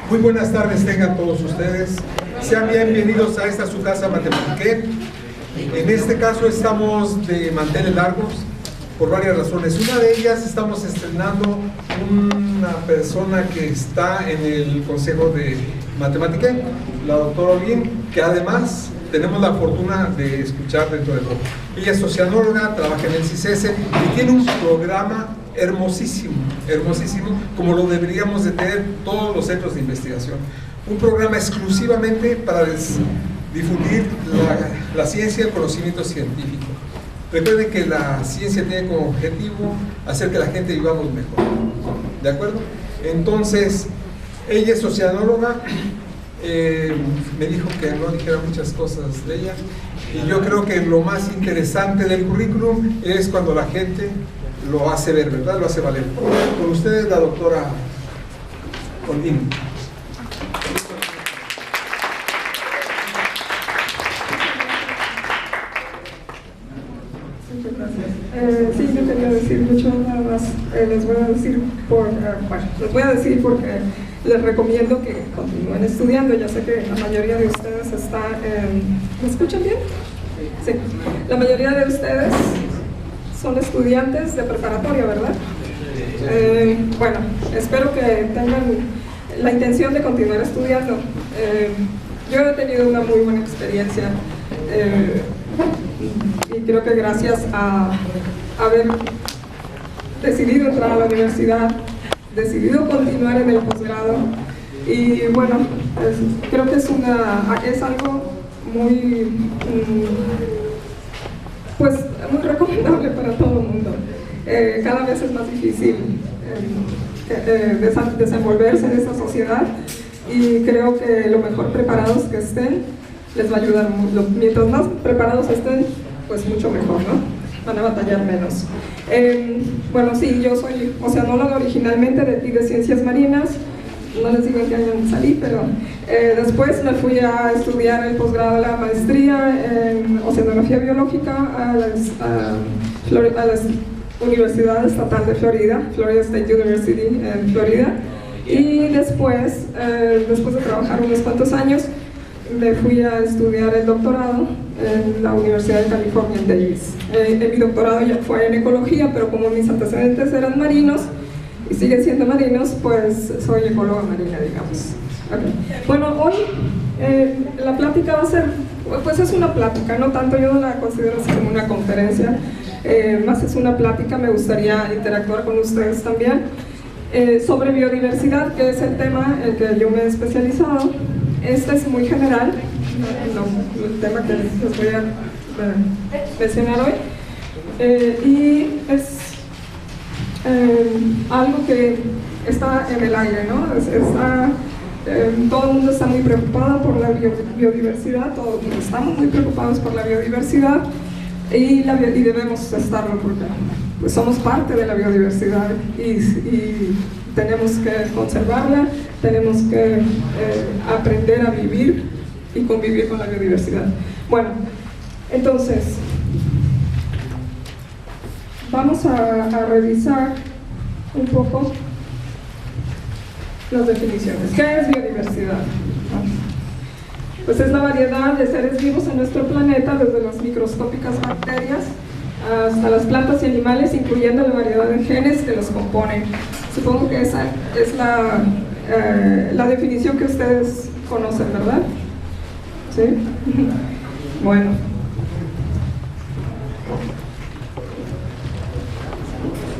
Muy buenas tardes tengan todos ustedes. Sean bienvenidos a esta su casa Matematiqué. En este caso estamos de manteles largos por varias razones. Una de ellas, estamos estrenando una persona que está en el consejo de Matematiqué, la doctora Olguín, que además tenemos la fortuna de escuchar dentro de poco. Ella es oceanóloga, trabaja en el CICES y tiene un programa hermosísimo, hermosísimo, como lo deberíamos de tener todos los centros de investigación. Un programa exclusivamente para difundir la ciencia y el conocimiento científico. Recuerden que la ciencia tiene como objetivo hacer que la gente vivamos mejor. ¿De acuerdo? Entonces, ella es oceanóloga. Me dijo que no dijera muchas cosas de ella, y yo creo que lo más interesante del currículum es cuando la gente lo hace ver, ¿verdad? Lo hace valer. Con ustedes, la doctora Olguín. Muchas gracias. Sí, yo quería decir mucho, nada más les voy a decir les voy a decir porque les recomiendo que continúen estudiando. Ya sé que la mayoría de ustedes está ¿me escuchan bien? Sí. La mayoría de ustedes son estudiantes de preparatoria, ¿verdad? Bueno, espero que tengan la intención de continuar estudiando. Yo he tenido una muy buena experiencia y creo que gracias a haber decidido entrar a la universidad, decidido continuar en el posgrado, y bueno, creo que es algo muy muy recomendable para todo el mundo. Cada vez es más difícil desenvolverse en esta sociedad, y creo que lo mejor preparados que estén les va a ayudar mucho. Mientras más preparados estén, pues mucho mejor, ¿no? Van a batallar menos. Bueno, sí, yo soy oceanóloga originalmente de aquí de Ciencias Marinas. No les digo en qué año salí, pero después me fui a estudiar el posgrado, la maestría en Oceanografía Biológica a la Universidad Estatal de Florida, Florida State University en Florida, y después de trabajar unos cuantos años, me fui a estudiar el doctorado en la Universidad de California en Davis. Mi doctorado ya fue en ecología, pero como mis antecedentes eran marinos y siguen siendo marinos, pues soy ecóloga marina, digamos. Okay. Bueno, hoy la plática va a ser, pues es una plática, no tanto, yo no la considero así como una conferencia, más es una plática. Me gustaría interactuar con ustedes también sobre biodiversidad, que es el tema en el que yo me he especializado. Este es muy general, el tema que les voy a mencionar hoy, y es algo que está en el aire, ¿no? Todo el mundo está muy preocupado por la biodiversidad, todos estamos muy preocupados por la biodiversidad, y debemos estarlo porque pues somos parte de la biodiversidad y tenemos que conservarla, tenemos que aprender a vivir y convivir con la biodiversidad. Bueno, entonces vamos a revisar un poco las definiciones. ¿Qué es biodiversidad? Pues es la variedad de seres vivos en nuestro planeta, desde las microscópicas bacterias hasta las plantas y animales, incluyendo la variedad de genes que los componen. Supongo que esa es la definición que ustedes conocen, ¿verdad? ¿Sí? Bueno.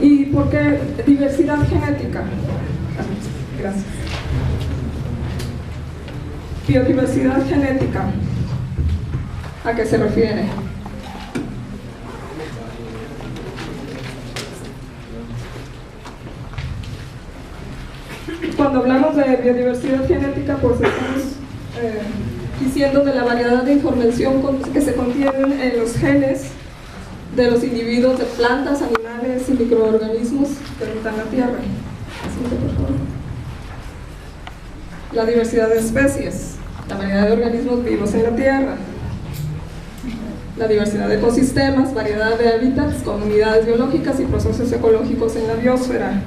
¿Y por qué diversidad genética? Gracias. Biodiversidad genética, ¿a qué se refiere? Cuando hablamos de biodiversidad genética, pues estamos diciendo de la variedad de información que se contienen en los genes de los individuos de plantas, animales y microorganismos que habitan la Tierra. Siguiente, por favor. La diversidad de especies, la variedad de organismos vivos en la Tierra, la diversidad de ecosistemas, variedad de hábitats, comunidades biológicas y procesos ecológicos en la biosfera.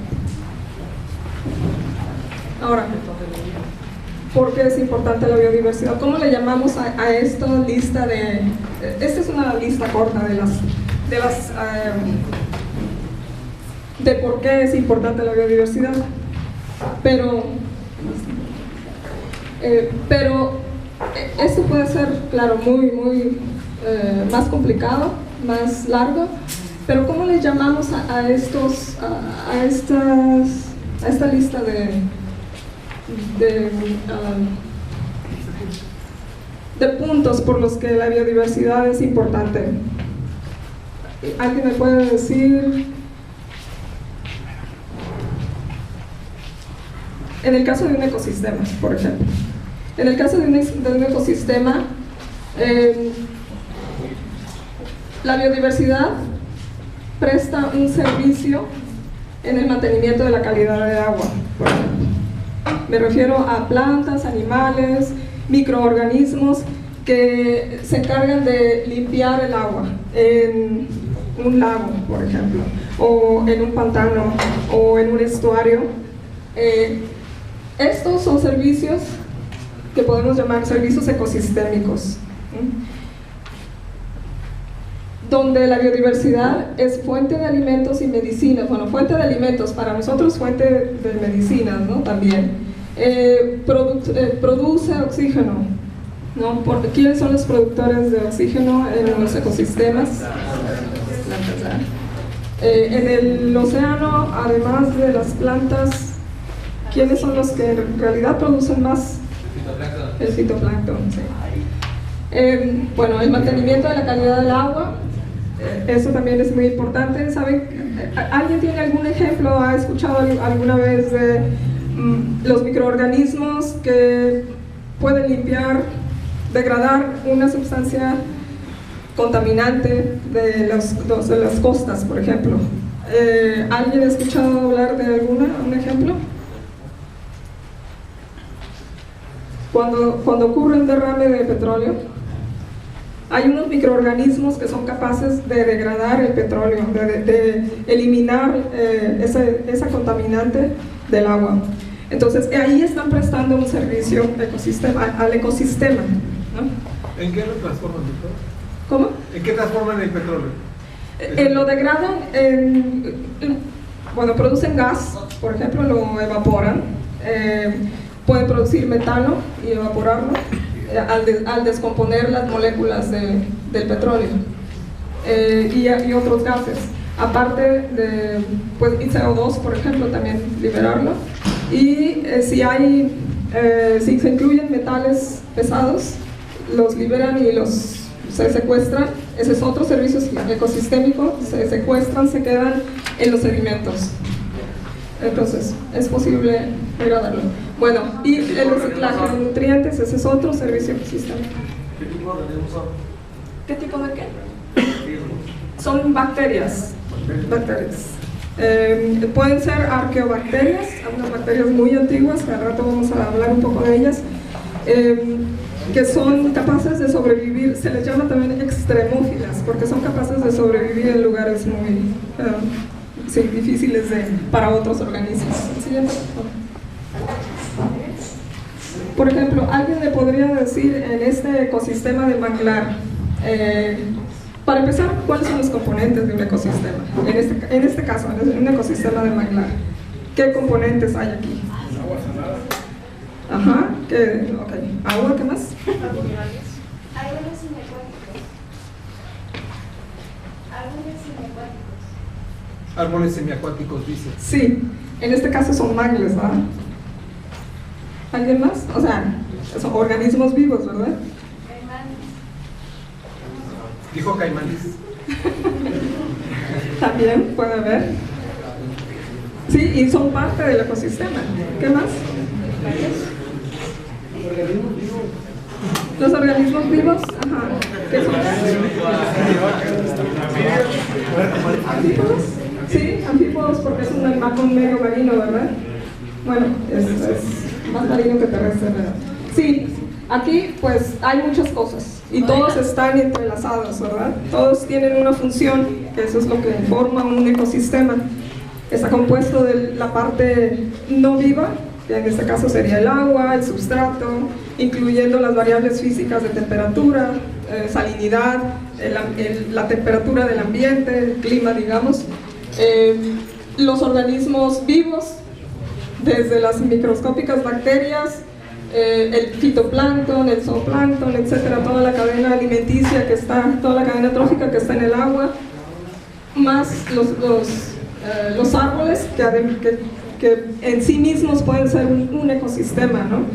Ahora, ¿Por qué es importante la biodiversidad? ¿Cómo le llamamos a esta lista de... Esta es una lista corta de por qué es importante la biodiversidad. Pero esto puede ser, claro, muy más complicado, más largo. Pero ¿cómo le llamamos a esta lista de puntos por los que la biodiversidad es importante? ¿Alguien me puede decir? En el caso de un ecosistema, por ejemplo. En el caso de un ecosistema, la biodiversidad presta un servicio en el mantenimiento de la calidad de agua, por ejemplo. Me refiero a plantas, animales, microorganismos que se encargan de limpiar el agua en un lago, por ejemplo, o en un pantano, o en un estuario. Estos son servicios que podemos llamar servicios ecosistémicos, donde la biodiversidad es fuente de alimentos y medicinas. Bueno, fuente de alimentos, para nosotros fuente de medicinas, ¿no? También. Produce oxígeno, ¿no? ¿Quiénes son los productores de oxígeno en los ecosistemas? En el océano, además de las plantas, ¿quiénes son los que en realidad producen más? El fitoplancton, sí. Bueno, el mantenimiento de la calidad del agua, eso también es muy importante. ¿Saben? ¿Alguien tiene algún ejemplo? ¿Ha escuchado alguna vez de los microorganismos que pueden limpiar, degradar una sustancia contaminante de las costas, por ejemplo? ¿Alguien ha escuchado hablar de un ejemplo? Cuando ocurre un derrame de petróleo, hay unos microorganismos que son capaces de degradar el petróleo, de eliminar esa contaminante del agua. Entonces, ahí están prestando un servicio al ecosistema, ¿no? ¿En qué lo transforman? ¿Cómo? ¿En qué transforman el petróleo? Lo degradan, bueno, producen gas, por ejemplo, lo evaporan. Pueden producir metano y evaporarlo al descomponer las moléculas del petróleo y otros gases. Aparte de, pues, y CO2, por ejemplo, también liberarlo. Y si se incluyen metales pesados, los liberan y se secuestran. Ese es otro servicio ecosistémico. Se secuestran, se quedan en los sedimentos. Entonces, es posible degradarlo. Bueno, y el reciclaje de nutrientes, ese es otro servicio ecosistémico. ¿Qué tipo de organismos son? ¿Qué tipo de qué? Son bacterias. Pueden ser arqueobacterias, unas bacterias muy antiguas, que al rato vamos a hablar un poco de ellas, que son capaces de sobrevivir. Se les llama también extremófilas, porque son capaces de sobrevivir en lugares muy difíciles para otros organismos. Siguiente. Por ejemplo, alguien me podría decir en este ecosistema de manglar, para empezar, ¿cuáles son los componentes de un ecosistema? En este caso, en un ecosistema de manglar, ¿qué componentes hay aquí? Agua salada. Ajá, ok. ¿Agua? ¿Qué más? Árboles semiacuáticos. Árboles semiacuáticos, dice. Sí, en este caso son mangles, ¿verdad? ¿Alguien más? O sea, son organismos vivos, ¿verdad? Dijo caimanes. También puede haber. Sí, y son parte del ecosistema. ¿Qué más? Los organismos vivos, ajá. ¿Qué son? ¿Anfípodos? Sí, anfípodos porque es un animal con medio marino, ¿verdad? Bueno, es más marino que terrestre, ¿verdad? Sí, aquí pues hay muchas cosas y todos están entrelazados, ¿verdad? Todos tienen una función, que eso es lo que forma un ecosistema. Está compuesto de la parte no viva, que en este caso sería el agua, el substrato, incluyendo las variables físicas de temperatura, salinidad, la temperatura del ambiente, el clima, digamos, los organismos vivos, desde las microscópicas bacterias, el fitoplancton, el zooplancton, etcétera, toda la cadena alimenticia que está, toda la cadena trófica que está en el agua, más los árboles que en sí mismos pueden ser un ecosistema, ¿no?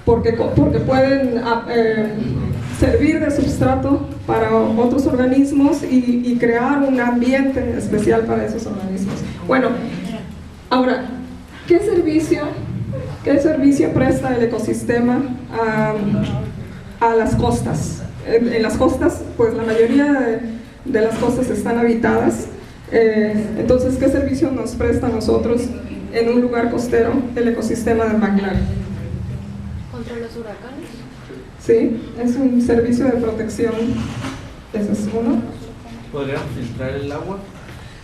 Porque pueden servir de substrato para otros organismos y crear un ambiente especial para esos organismos. Bueno, ahora, ¿qué servicio presta el ecosistema a las costas? En las costas, pues la mayoría de las costas están habitadas. Entonces, ¿qué servicio nos presta a nosotros en un lugar costero el ecosistema del manglar? ¿Contra los huracanes? Sí, es un servicio de protección. Ese es uno. ¿Podrían filtrar el agua?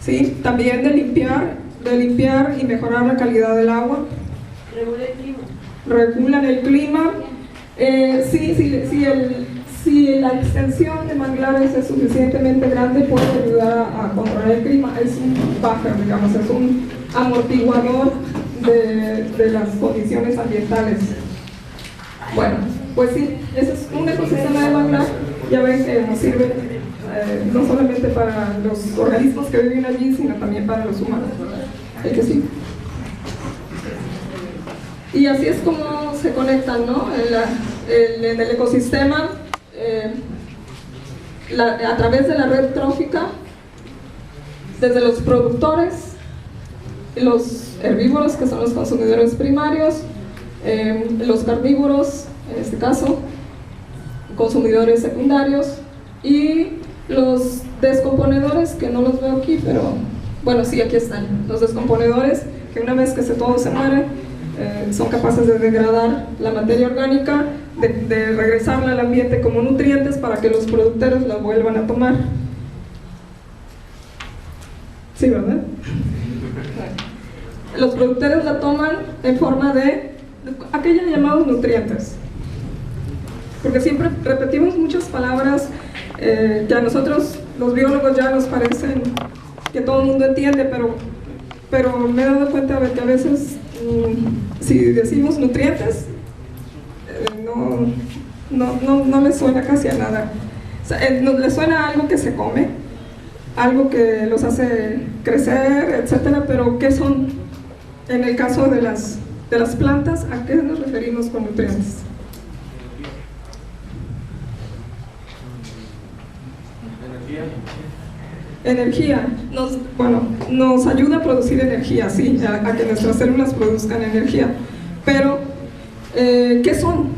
Sí, también de limpiar y mejorar la calidad del agua. ¿Regula el clima? Regulan el clima. Si la extensión de manglares es suficientemente grande, puede ayudar a controlar el clima. Es un buffer, digamos, es un amortiguador de las condiciones ambientales. Bueno, pues sí, ese es un ecosistema de manglar. Ya ven que nos sirve no solamente para los organismos que viven allí, sino también para los humanos. El que sí. Y así es como se conectan, ¿no? En el ecosistema, a través de la red trófica, desde los productores, los herbívoros, que son los consumidores primarios, los carnívoros, en este caso, consumidores secundarios, y los descomponedores, que no los veo aquí, pero bueno, sí, aquí están. Los descomponedores, que una vez que todo se muere, son capaces de degradar la materia orgánica, de regresarla al ambiente como nutrientes para que los productores la vuelvan a tomar. Sí, ¿verdad? Los productores la toman en forma de aquellos llamados nutrientes. Porque siempre repetimos muchas palabras que a nosotros, los biólogos, ya nos parecen que todo el mundo entiende, pero me he dado cuenta de que a veces si decimos nutrientes no les suena casi a nada. O sea, les suena a algo que se come, algo que los hace crecer, etcétera, pero ¿qué son? En el caso de las plantas, ¿a qué nos referimos con nutrientes? Energía. Nos ayuda a producir energía, sí, a que nuestras células produzcan energía. Pero, ¿qué son?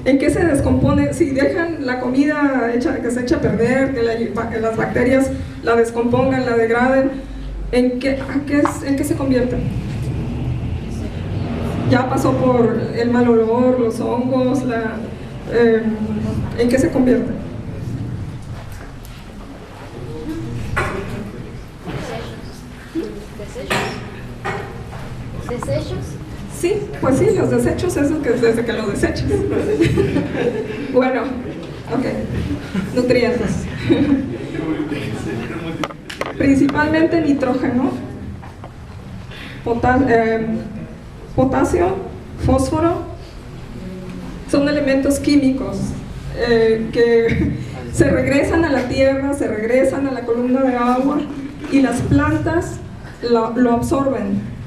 ¿En qué se descompone? Si dejan la comida que se echa a perder, que las bacterias la descompongan, la degraden, ¿en qué se convierte? Ya pasó por el mal olor, los hongos, ¿en qué se convierte? ¿Desechos? Sí, pues sí, los desechos es desde que los desechas. Bueno, ok, nutrientes. Principalmente nitrógeno, potasio, fósforo, son elementos químicos que se regresan a la tierra, se regresan a la columna de agua y las plantas lo absorben.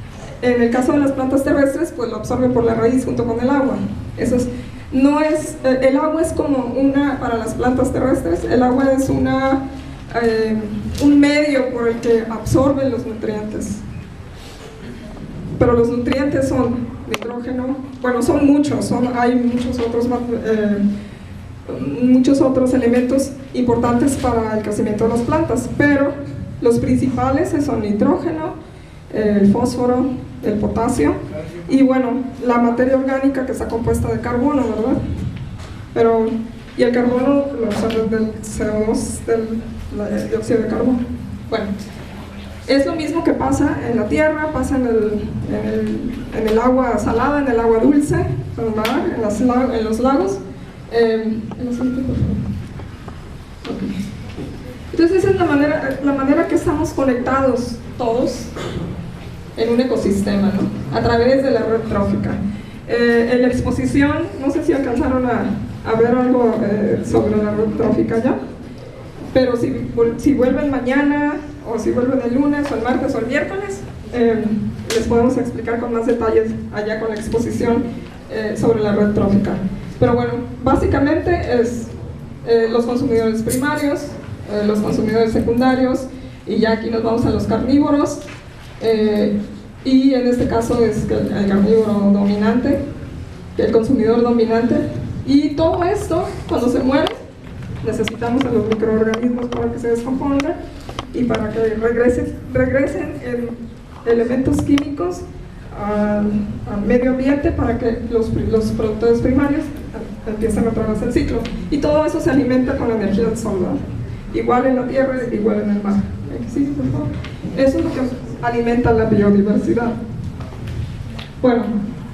En el caso de las plantas terrestres, pues lo absorben por la raíz junto con el agua. El agua es como para las plantas terrestres, el agua es un medio por el que absorben los nutrientes. Pero los nutrientes son nitrógeno, bueno, son muchos, hay muchos otros elementos importantes para el crecimiento de las plantas, pero los principales son nitrógeno, el fósforo, el potasio y bueno, la materia orgánica que está compuesta de carbono, ¿verdad? Y el carbono lo absorbe del CO2, del dióxido de carbono. Bueno, Es lo mismo que pasa en la tierra, pasa en el agua salada, en el agua dulce, en el mar, en los lagos. Entonces esa es la manera que estamos conectados todos en un ecosistema, ¿no? A través de la red trófica. En la exposición, no sé si alcanzaron a ver algo sobre la red trófica ya, pero si vuelven mañana, o si vuelven el lunes, o el martes, o el miércoles, les podemos explicar con más detalles allá con la exposición sobre la red trófica. Pero bueno, básicamente es los consumidores primarios, los consumidores secundarios, y ya aquí nos vamos a los carnívoros, y en este caso es el carnívoro dominante, el consumidor dominante, y todo esto, cuando se muere, necesitamos a los microorganismos para que se descompongan y para que regresen en elementos químicos al medio ambiente para que los productores primarios empiecen otra vez el ciclo. Y todo eso se alimenta con la energía del sol, ¿no? Igual en la tierra, igual en el mar. ¿Sí, por favor? Eso es lo que alimenta la biodiversidad. Bueno,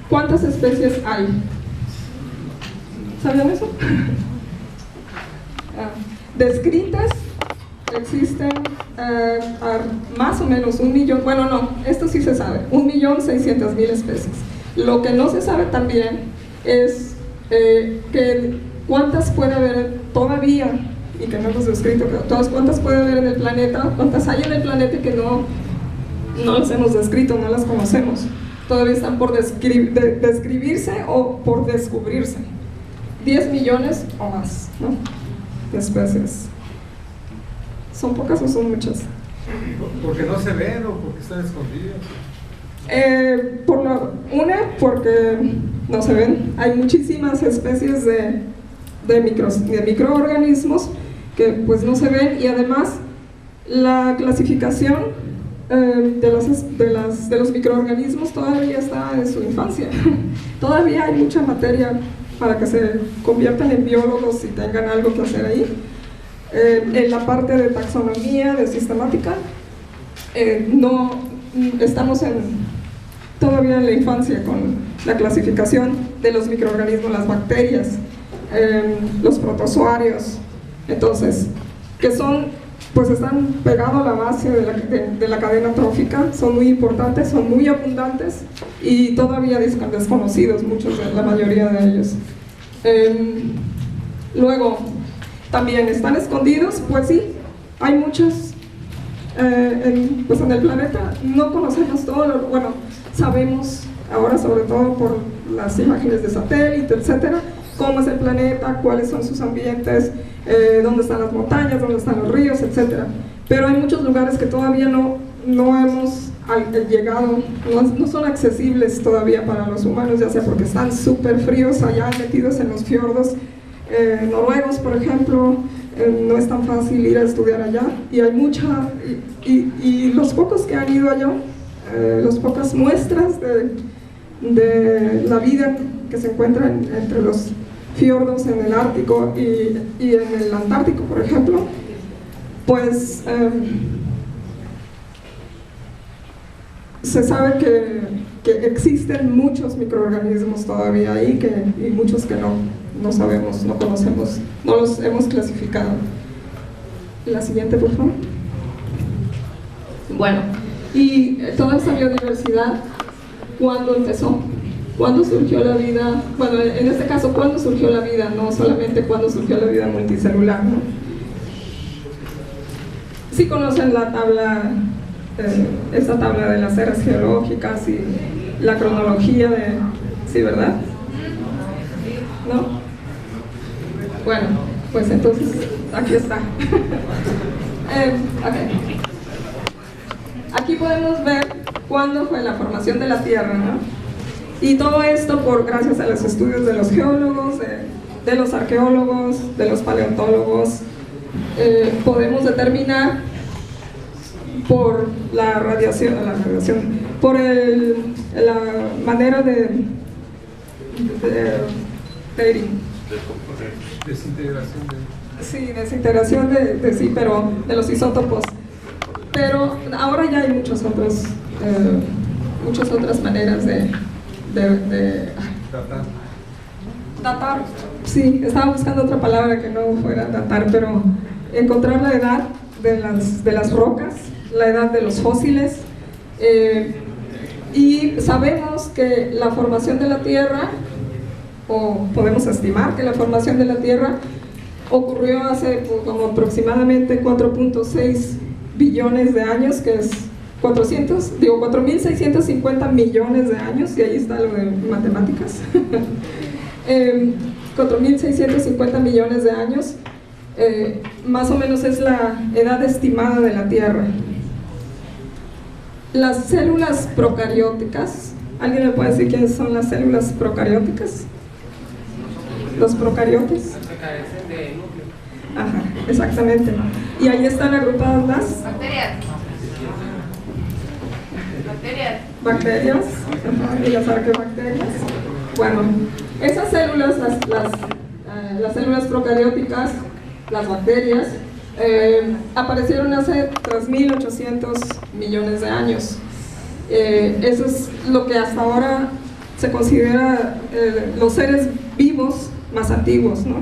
¿cuántas especies hay? ¿Sabían eso? Descritas existen más o menos 1 millón, bueno no, esto sí se sabe, 1.600.000 especies. Lo que no se sabe también es que cuántas puede haber todavía, y que no hemos descrito, cuántas puede haber en el planeta, cuántas hay en el planeta que no las hemos descrito, no las conocemos. Todavía están por describirse o por descubrirse. 10 millones o más, ¿no?, de especies. ¿Son pocas o son muchas? ¿Porque no se ven o porque están escondidas? Porque no se ven. Hay muchísimas especies de microorganismos que pues no se ven, y además la clasificación de los microorganismos todavía está en su infancia. Todavía hay mucha materia para que se conviertan en biólogos y tengan algo que hacer ahí. En la parte de taxonomía, de sistemática, no estamos todavía en la infancia con la clasificación de los microorganismos, las bacterias, los protozoarios, entonces, que pues están pegados a la base de la cadena trófica, son muy importantes, son muy abundantes y todavía desconocidos la mayoría de ellos. Luego, también están escondidos, pues sí, hay muchos pues en el planeta, no conocemos todo, bueno, sabemos ahora sobre todo por las imágenes de satélite, etcétera, cómo es el planeta, cuáles son sus ambientes, dónde están las montañas, dónde están los ríos, etcétera. Pero hay muchos lugares que todavía no hemos llegado, no son accesibles todavía para los humanos, ya sea porque están súper fríos allá metidos en los fiordos noruegos, por ejemplo. No es tan fácil ir a estudiar allá, y hay y los pocos que han ido allá, las pocas muestras de la vida que se encuentra entre los fiordos en el Ártico y en el Antártico, por ejemplo, pues se sabe que existen muchos microorganismos todavía ahí, y muchos que no sabemos, no conocemos, no los hemos clasificado. La siguiente, por favor. Bueno, y toda esa biodiversidad, ¿cuándo empezó? ¿Cuándo surgió la vida? Bueno, en este caso, ¿cuándo surgió la vida? No solamente cuándo surgió la vida multicelular, ¿no? Sí conocen la tabla, esta tabla de las eras geológicas y la cronología ¿sí, verdad? ¿No? Bueno, pues entonces, aquí está. Okay. Aquí podemos ver cuándo fue la formación de la Tierra, ¿no? Y todo esto gracias a los estudios de los geólogos, de los arqueólogos, de los paleontólogos, podemos determinar por la radiación, por la manera de desintegración sí, desintegración pero de los isótopos pero ahora ya hay muchas otras maneras de datar. Sí, estaba buscando otra palabra que no fuera datar, pero encontrar la edad de las rocas, la edad de los fósiles, y sabemos que la formación de la Tierra, o podemos estimar que la formación de la Tierra ocurrió hace como aproximadamente 4.6 billones de años, que es 4.650 millones de años, y ahí está lo de matemáticas. 4.650 millones de años, más o menos es la edad estimada de la Tierra. Las células procarióticas, ¿alguien me puede decir quiénes son las células procarióticas? Los procariotes. Ajá, exactamente. Y ahí están agrupadas las bacterias. Ajá, y ya saben qué bacterias. Bueno, esas células, las células procarióticas, las bacterias, aparecieron hace 3.800 millones de años. Eso es lo que hasta ahora se considera los seres vivos más antiguos, ¿no?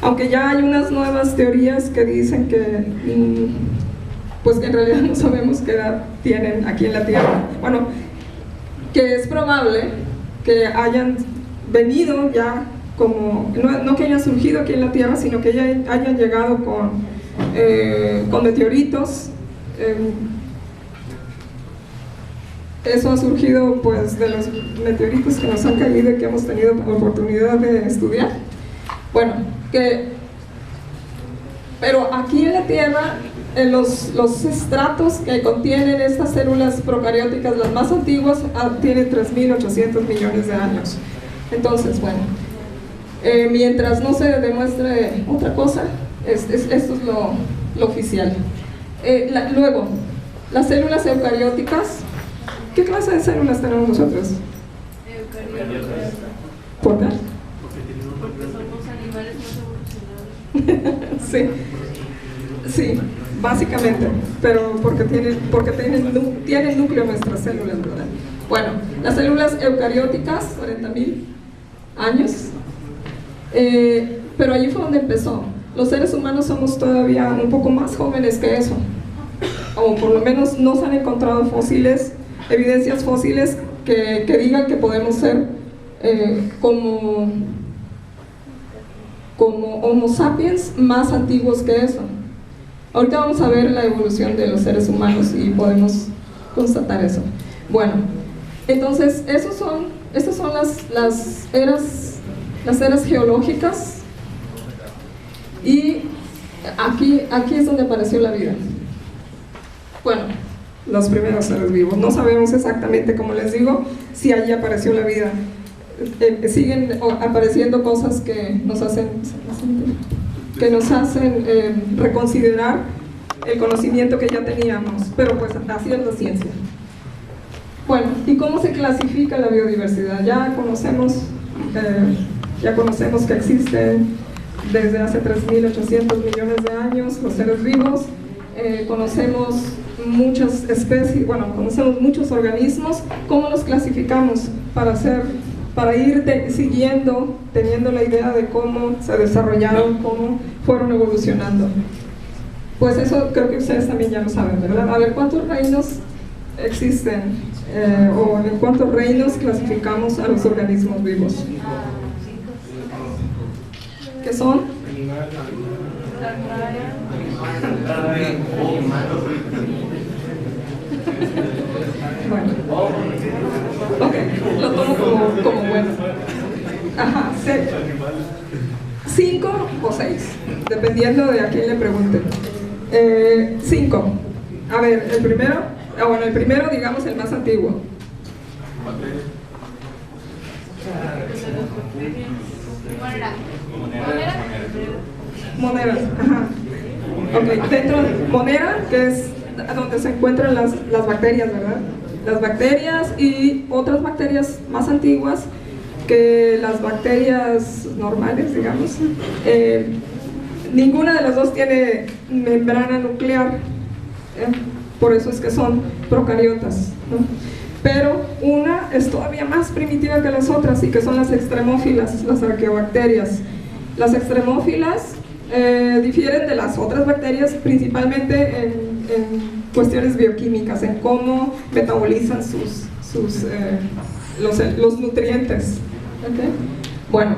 Aunque ya hay unas nuevas teorías que dicen que pues que en realidad no sabemos qué edad tienen aquí en la Tierra. Bueno, que es probable que hayan venido ya como, no que hayan surgido aquí en la Tierra, sino que ya hayan llegado con meteoritos. Eso ha surgido pues de los meteoritos que nos han caído y que hemos tenido oportunidad de estudiar. Bueno, pero aquí en la Tierra, los estratos que contienen estas células procarióticas, las más antiguas, tienen 3.800 millones de años. Entonces, bueno, mientras no se demuestre otra cosa, esto es lo oficial. Luego, las células eucarióticas. ¿Qué clase de células tenemos nosotros? Eucarióticas. ¿Por qué? Porque somos animales más evolucionados. Sí, básicamente, pero porque tienen núcleo nuestras células, ¿verdad? Bueno, las células eucarióticas, 40.000 años, pero allí fue donde empezó. Los seres humanos somos todavía un poco más jóvenes que eso, o por lo menos no se han encontrado fósiles, evidencias fósiles que digan que podemos ser como Homo sapiens más antiguos que eso. Ahorita vamos a ver la evolución de los seres humanos y podemos constatar eso. Bueno, entonces estas son las eras geológicas, y aquí es donde apareció la vida. Bueno, los primeros seres vivos. No sabemos exactamente, como les digo, si allí apareció la vida. Siguen apareciendo cosas que nos hacen reconsiderar el conocimiento que ya teníamos, pero pues así es la ciencia. Bueno, ¿y cómo se clasifica la biodiversidad? Ya conocemos que existen desde hace 3.800 millones de años los seres vivos. Conocemos muchas especies, conocemos muchos organismos. ¿Cómo los clasificamos para ir siguiendo, teniendo la idea de cómo se desarrollaron, cómo fueron evolucionando? Pues eso creo que ustedes también ya lo saben, ¿verdad? A ver, ¿cuántos reinos existen? ¿O en cuántos reinos clasificamos a los organismos vivos? ¿Qué son? Bueno, ok, lo tomo como bueno. Ajá, 5 o 6, dependiendo de a quién le pregunten. 5. A ver, el primero, digamos, el más antiguo. Moneras, ajá. Ok, dentro de Monera, que es donde se encuentran las bacterias, ¿verdad? Las bacterias y otras bacterias más antiguas que las bacterias normales, digamos. Ninguna de las dos tiene membrana nuclear, Por eso es que son procariotas, ¿no? Pero una es todavía más primitiva que las otras, y que son las extremófilas, las arqueobacterias. Las extremófilas difieren de las otras bacterias principalmente en cuestiones bioquímicas, en cómo metabolizan los nutrientes. ¿Okay? Bueno,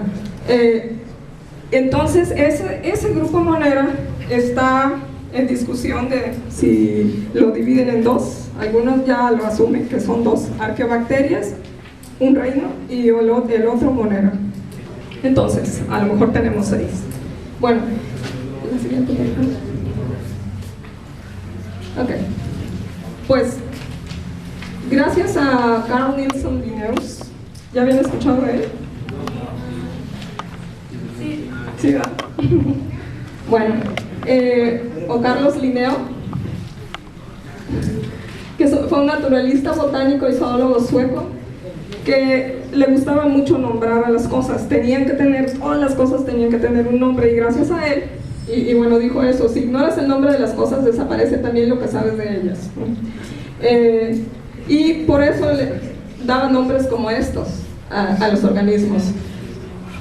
entonces ese grupo Monera está en discusión de si lo dividen en dos. Algunos ya lo asumen que son dos: arqueobacterias, un reino, y el otro Monera. Entonces, a lo mejor tenemos 6. Bueno, la siguiente página. Ok, pues gracias a Carl Nilsson Linnaeus. ¿Ya habían escuchado de él? Sí. Sí, ¿verdad? Bueno, o Carlos Linneo, que fue un naturalista, botánico y zoólogo sueco, que le gustaba mucho nombrar a las cosas. Todas las cosas tenían que tener un nombre, y gracias a él, y bueno, dijo eso: si ignoras el nombre de las cosas, desaparece también lo que sabes de ellas, ¿no? Y por eso le daba nombres como estos a los organismos.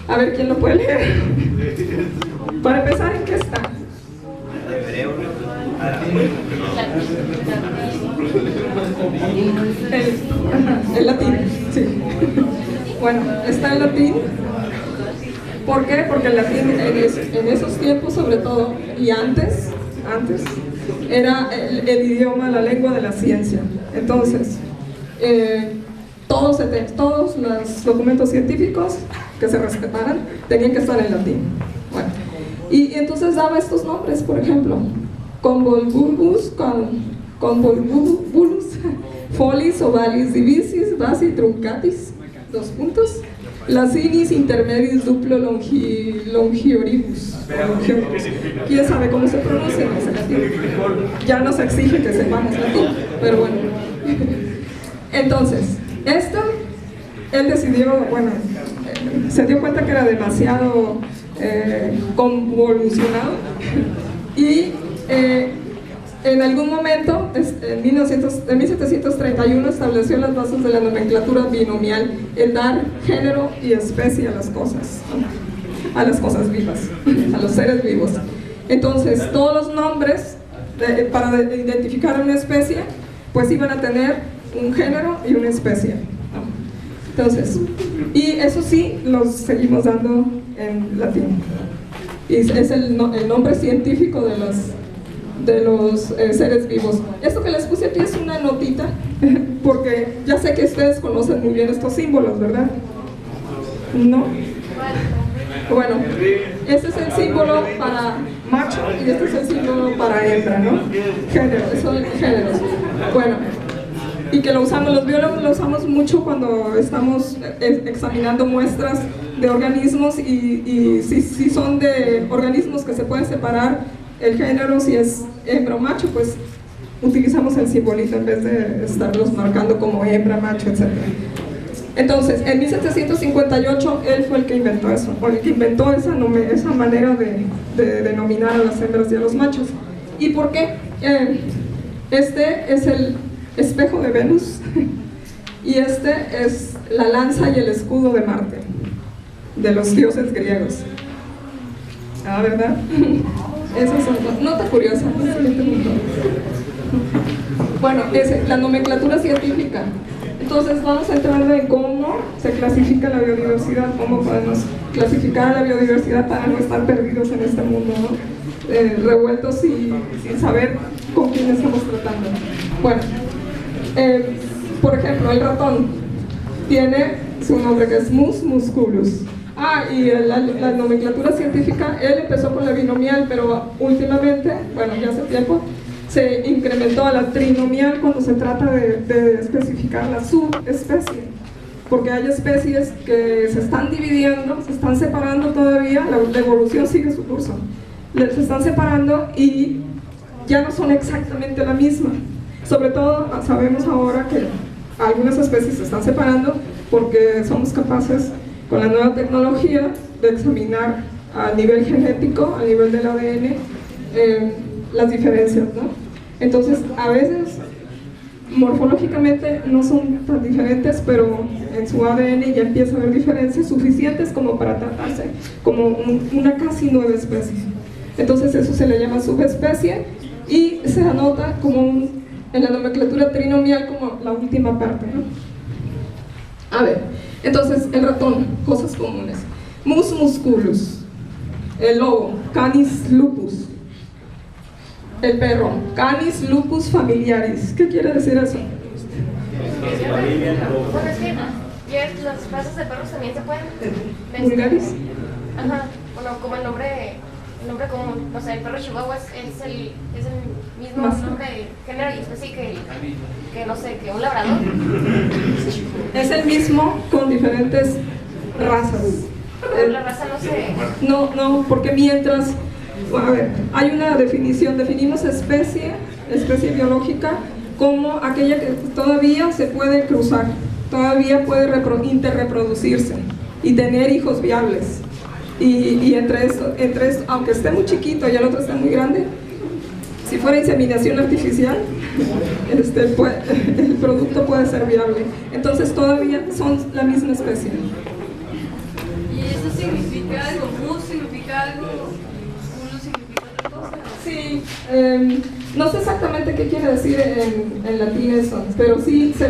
A ver, ¿quién lo puede leer? Para empezar, ¿en qué está? El latín, sí. Bueno, está el latín. ¿Por qué? Porque el latín en esos tiempos, sobre todo, y antes era el idioma, la lengua de la ciencia. Entonces, todos los documentos científicos que se respetaran tenían que estar en latín. Bueno, y entonces daba estos nombres, por ejemplo: Convolvulus, Folis, Ovalis, Divisis, Basi, Truncatis, Lacinis, Intermedis, Duplo, Longioribus. ¿Quién sabe cómo se pronuncia en ese latín? Ya nos exige que sepamos latín, pero bueno. Entonces, él decidió, bueno, se dio cuenta que era demasiado convolucionado, y en algún momento, en 1731, estableció las bases de la nomenclatura binomial, el dar género y especie a las cosas vivas, a los seres vivos. Entonces, todos los nombres para identificar a una especie, pues iban a tener un género y una especie, ¿no? Entonces, y eso sí, los seguimos dando en latín. Y es el nombre científico de los seres vivos. Esto que les puse aquí es una notita, porque ya sé que ustedes conocen muy bien estos símbolos, ¿verdad? ¿No? Bueno, este es el símbolo para macho y este es el símbolo para hembra, ¿no? Género, son géneros. Bueno, y que lo usamos, los biólogos lo usamos mucho cuando estamos examinando muestras de organismos, y si son de organismos que se pueden separar el género, si es hembra o macho, pues utilizamos el simbolito en vez de estarlos marcando como hembra, macho, etc. Entonces, en 1758 él fue el que inventó eso, o el que inventó esa manera de denominar a las hembras y a los machos. ¿Y por qué? Este es el espejo de Venus y este es la lanza y el escudo de Marte, de los dioses griegos. Ah, ¿verdad? Esa es una nota curiosa. Bueno, es la nomenclatura científica. Entonces vamos a entrar en cómo se clasifica la biodiversidad, cómo podemos clasificar la biodiversidad para no estar perdidos en este mundo, ¿no? Revueltos y sin saber con quién estamos tratando. Bueno, por ejemplo, el ratón tiene su nombre, que es Mus musculus. Y la nomenclatura científica, él empezó con la binomial, pero últimamente, bueno, ya hace tiempo, se incrementó a la trinomial cuando se trata de especificar la subespecie, porque hay especies que se están dividiendo, se están separando todavía, la evolución sigue su curso, se están separando y ya no son exactamente la misma. Sobre todo sabemos ahora que algunas especies se están separando porque somos capaces con la nueva tecnología de examinar a nivel genético, a nivel del ADN, las diferencias, ¿no? Entonces, a veces morfológicamente no son tan diferentes, pero en su ADN ya empieza a haber diferencias suficientes como para tratarse como una casi nueva especie. Entonces eso se le llama subespecie y se anota como en la nomenclatura trinomial como la última parte, ¿no? A ver, entonces el ratón, cosas comunes. Mus musculus. El lobo, Canis lupus. El perro, Canis lupus familiaris. ¿Qué quiere decir eso? Bueno, es que ya las razas de perros también se pueden... ¿Vulgaris? Ajá, bueno, como el nombre común, no sé, el perro chihuahua es el mismo nombre de género y especie que no sé, que un labrador. Es el mismo con diferentes razas. La raza no sé. No, porque mientras, a ver, hay una definición, definimos especie biológica como aquella que todavía se puede cruzar, todavía puede interreproducirse y tener hijos viables. Y entre eso, aunque esté muy chiquito y el otro esté muy grande, si fuera inseminación artificial, el producto puede ser viable. Entonces todavía son la misma especie. ¿Y eso significa algo? ¿Mus significa algo? ¿Uno significa otra cosa? Sí, no sé exactamente qué quiere decir en latín eso, pero sí se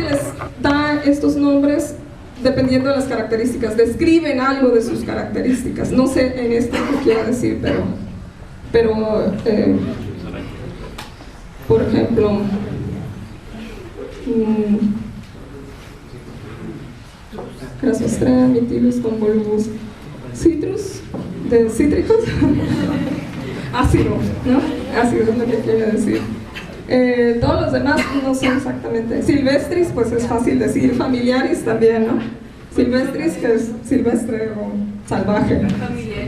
les da estos nombres dependiendo de las características, describen algo de sus características. No sé en esto qué quiere decir, pero por ejemplo, Crassostrea, Mytilus, convolvulus, citrus, de cítricos, ácido, ¿no? Ácido es lo que quiere decir. Todos los demás no sé exactamente. Silvestris, pues es fácil decir. Familiaris también, ¿no? Silvestris, que es silvestre o salvaje.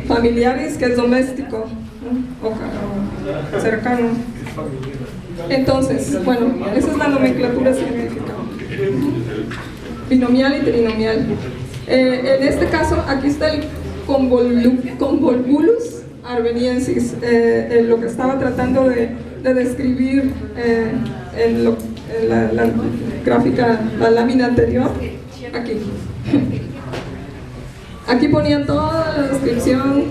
Familiaris, que es doméstico, ¿no? o cercano. Entonces, bueno, esa es la nomenclatura científica. Binomial y trinomial. En este caso, aquí está el Convolvulus armeniensis, lo que estaba tratando de describir en la gráfica, la lámina anterior, aquí. Aquí ponían toda la descripción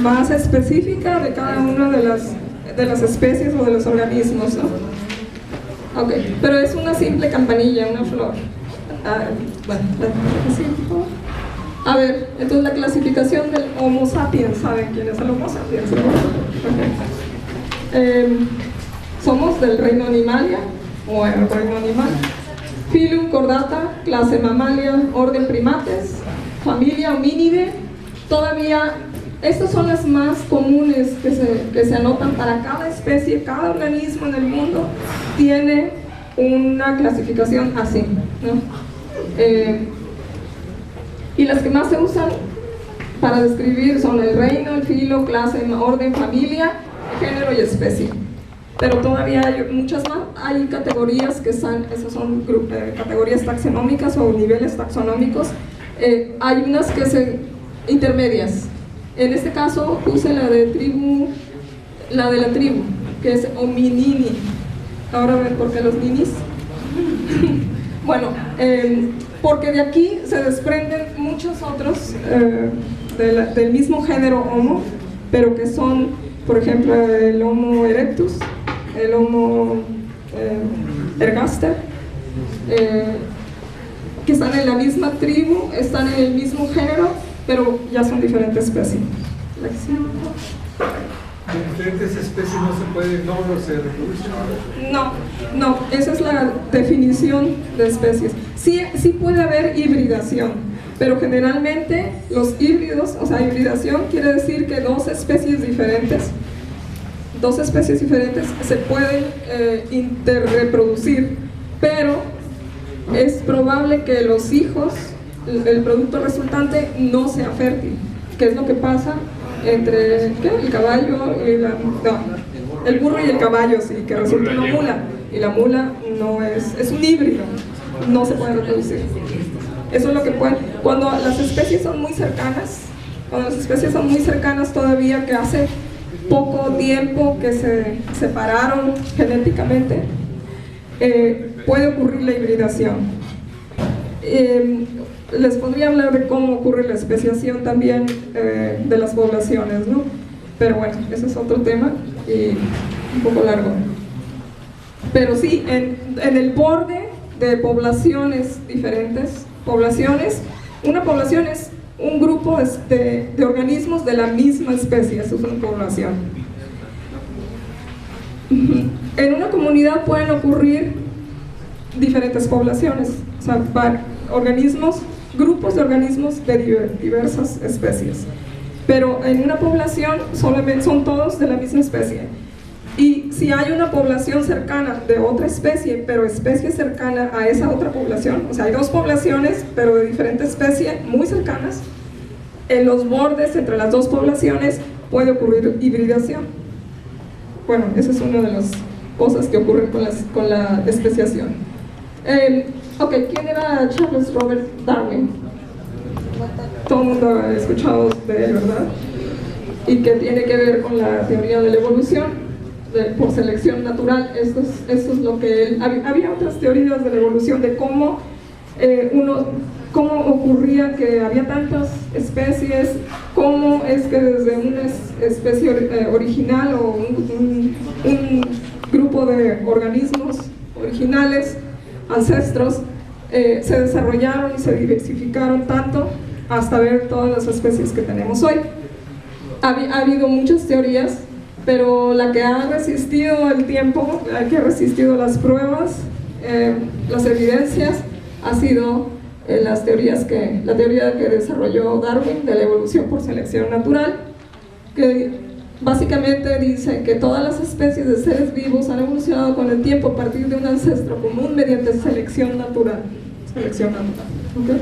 más específica de cada una de las especies o de los organismos, ¿no? Ok, pero es una simple campanilla, una flor. Bueno, ¿sí, por favor? A ver, entonces la clasificación del Homo sapiens, ¿saben quién es el Homo sapiens? Okay. Somos del reino Animalia, o el reino animal. Phylum Chordata, clase Mammalia, orden Primates, familia Hominidae. Todavía, estas son las más comunes que se anotan para cada especie, cada organismo en el mundo tiene una clasificación así, ¿no? Y las que más se usan para describir son el reino, el filo, clase, orden, familia, género y especie. Pero todavía hay muchas más, hay categorías que esas son categorías taxonómicas o niveles taxonómicos. Hay unas que son intermedias. En este caso puse la de la tribu, que es hominini. Ahora ven por qué los ninis. Bueno, porque de aquí se desprenden muchos otros del mismo género Homo, pero que son, por ejemplo, el Homo erectus, el Homo ergaster, que están en la misma tribu, están en el mismo género, pero ya son diferentes especies. ¿En diferentes especies no se reproducen? No, esa es la definición de especies. Sí puede haber hibridación, pero generalmente los híbridos, o sea, hibridación quiere decir que dos especies diferentes se pueden interreproducir, pero es probable que los hijos, el producto resultante no sea fértil, que es lo que pasa entre el caballo y el burro y el caballo, sí, que resulta una mula, y la mula no es un híbrido, no se puede reproducir. Eso es lo que puede, cuando las especies son muy cercanas todavía, que hace poco tiempo que se separaron genéticamente, puede ocurrir la hibridación. Les podría hablar de cómo ocurre la especiación también de las poblaciones, ¿no? Pero bueno, ese es otro tema y un poco largo. Pero sí, en el borde de poblaciones diferentes, una población es un grupo de organismos de la misma especie, eso es una población. En una comunidad pueden ocurrir diferentes poblaciones, o sea, grupos de organismos de diversas especies. Pero en una población solamente son todos de la misma especie. Y si hay una población cercana de otra especie, pero especie cercana a esa otra población, o sea, hay dos poblaciones, pero de diferente especie, muy cercanas, en los bordes entre las dos poblaciones puede ocurrir hibridación. Bueno, esa es una de las cosas que ocurren con la especiación. Ok, ¿quién era Charles Robert Darwin? Todo el mundo ha escuchado de él, ¿verdad? Y que tiene que ver con la teoría de la evolución por selección natural. Esto es lo que él... Había otras teorías de la evolución de cómo ocurría que había tantas especies, cómo es que desde una especie original o un grupo de organismos originales, ancestros, se desarrollaron y se diversificaron tanto hasta ver todas las especies que tenemos hoy. Ha habido muchas teorías, pero la que ha resistido el tiempo, la que ha resistido las pruebas, las evidencias, ha sido la teoría que desarrolló Darwin de la evolución por selección natural, que básicamente dice que todas las especies de seres vivos han evolucionado con el tiempo a partir de un ancestro común mediante selección natural. ¿Okay?